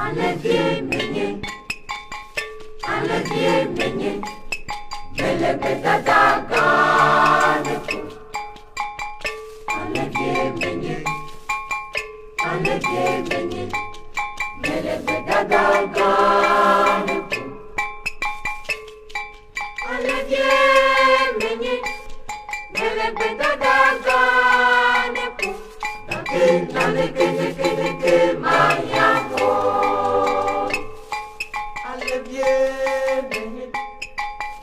Alevye menye, alevye menye, melebeta daganeku. Alevye menye, melebeta daganeku. Alevye menye, melebeta daganeku. Nake mayamo. Alevye menye,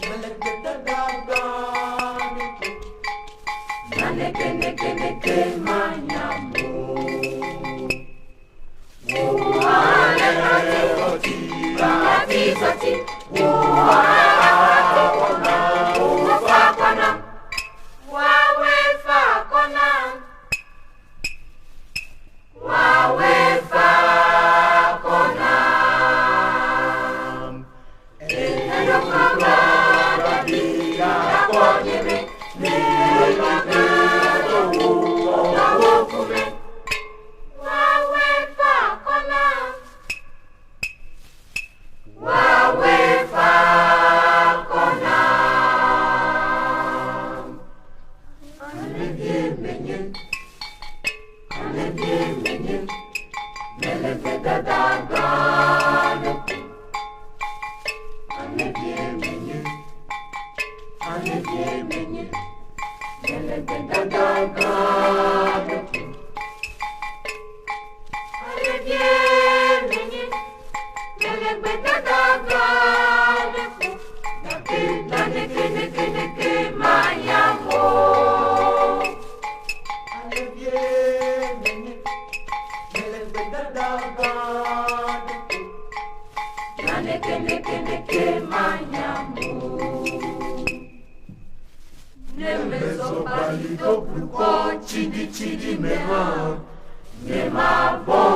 melebeta daganeku. Nake mayamo. Zoti, Chidi chidi me ha, me ma bo.